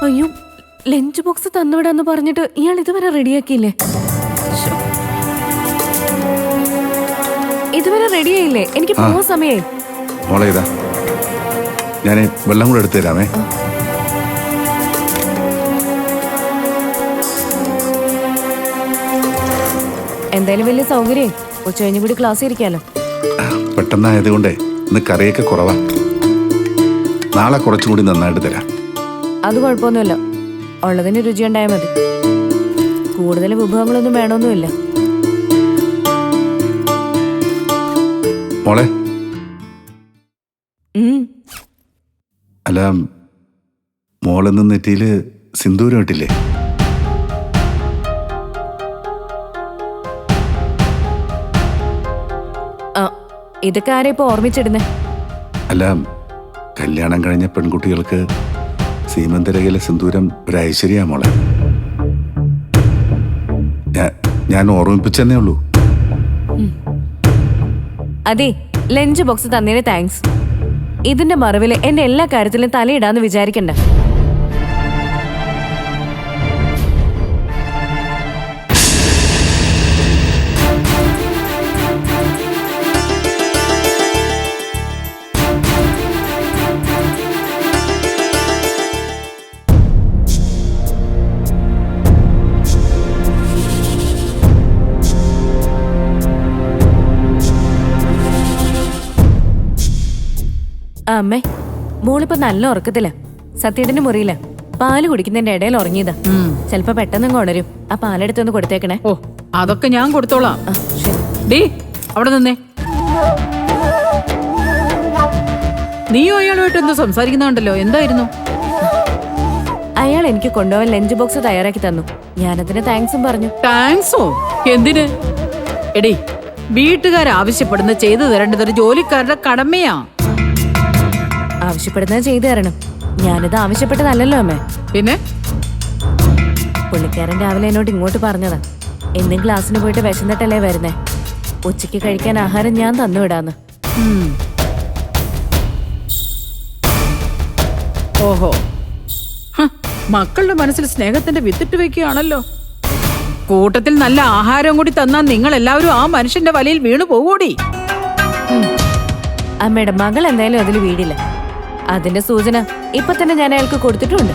അയ്യോ, lunch box തന്നുവിടാന്ന് പറഞ്ഞിട്ട് ഇയാൾ ഇതുവരെ റെഡിയാക്കിയില്ലേ? ഇതുവരെ റെഡിയായില്ലേ? എനിക്ക് പോവാൻ സമയായി. മോളെ ഇതാ, ഞാൻ വെള്ളം കൂടെ എടുത്തു തരാമേ. എന്തായാലും വലിയ സൗകര്യം. ഉച്ച കഴിഞ്ഞ് കൂടി ക്ലാസ് ഇരിക്കാലോ. പെട്ടെന്നായതുകൊണ്ടേ ഇന്ന് കറിയൊക്കെ കുറവാ. നാളെ കുറച്ചും കൂടി നന്നായിട്ട് തരാം. അത് കുഴപ്പമൊന്നുമില്ല, ഉള്ളതിന് രുചി ഉണ്ടായാൽ മതി. കൂടുതൽ വിഭവങ്ങളൊന്നും വേണമെന്നുമില്ല. മോളെ, അല്ല, മോളിന്ന് നെറ്റിയില് സിന്ദൂരം ഇട്ടില്ലേ? ഇതൊക്കെ ആരെ ഇപ്പൊ ഓർമ്മിച്ചിടുന്നേ? അല്ല, കല്യാണം കഴിഞ്ഞ പെൺകുട്ടികൾക്ക് സീമന്തരകയിലെ സിന്ദൂരം ഒരു ഐശ്വര്യ മോളെ. ഞാൻ ഓർമ്മിപ്പിച്ചെന്നേ ഉള്ളൂ. അതെ, ലഞ്ച് ബോക്സ് തന്നതിന് താങ്ക്സ്. ഇതിന്റെ മറവില് എന്റെ എല്ലാ കാര്യത്തിലും തലയിടാന്ന് വിചാരിക്കണ്ട. അമ്മേ, മോളിപ്പോ നല്ല ഉറക്കത്തില്ല. സത്യേട്ടന്റെ മുറിയില്ല. പാല് കുടിക്കുന്നതിന്റെ ഇടയിൽ ഉറങ്ങിയതാ. ചെലപ്പോ പെട്ടെന്ന് ഉണരും. ആ പാലെടുത്തൊന്ന് കൊടുത്തേക്കണേ. ഓ, അതൊക്കെ ഞാൻ കൊടുത്തോളാം. ഡീ, അവിടെ നിന്നേ. നീയോ അയാളുമായിട്ട് എന്തോ സംസാരിക്കുന്നുണ്ടല്ലോ, എന്തായിരുന്നു? അയാൾ എനിക്ക് കൊണ്ടുപോകാൻ ലഞ്ച് ബോക്സ് തയ്യാറാക്കി തന്നു. ഞാനതിന് താങ്ക്സും പറഞ്ഞു. താങ്ക്സോ? എന്തിന്? എടീ, വീട്ടുകാരാവശ്യപ്പെടുന്ന ചെയ്തു തരേണ്ടതൊരു ജോലിക്കാരുടെ കടമയാ. ആവശ്യപ്പെടുന്നത് ചെയ്തു തരണം. ഞാനിത് ആവശ്യപ്പെട്ടതല്ലോ അമ്മേ. പിന്നെ പുള്ളിക്കാരൻ രാവിലെ എന്നോട് ഇങ്ങോട്ട് പറഞ്ഞതാ, എന്നും ക്ലാസ്സിന് പോയിട്ട് വിശന്നിട്ടല്ലേ വരുന്നേ, ഉച്ചയ്ക്ക് കഴിക്കാൻ ആഹാരം ഞാൻ തന്നുവിടാന്ന്. ഓഹോ, മക്കളുടെ മനസ്സിൽ സ്നേഹത്തിന്റെ വിത്തിട്ട് വെക്കുകയാണല്ലോ. കൂട്ടത്തിൽ നല്ല ആഹാരം കൂടി തന്നാൽ നിങ്ങൾ എല്ലാവരും ആ മനുഷ്യന്റെ വലയിൽ വീണു പോകൂടി. അമ്മയുടെ മകൾ എന്തായാലും അതിൽ വീടില്ല. അതിന്റെ സൂചന ഇപ്പൊ തന്നെ ഞാൻ അയാൾക്ക് കൊടുത്തിട്ടുണ്ട്.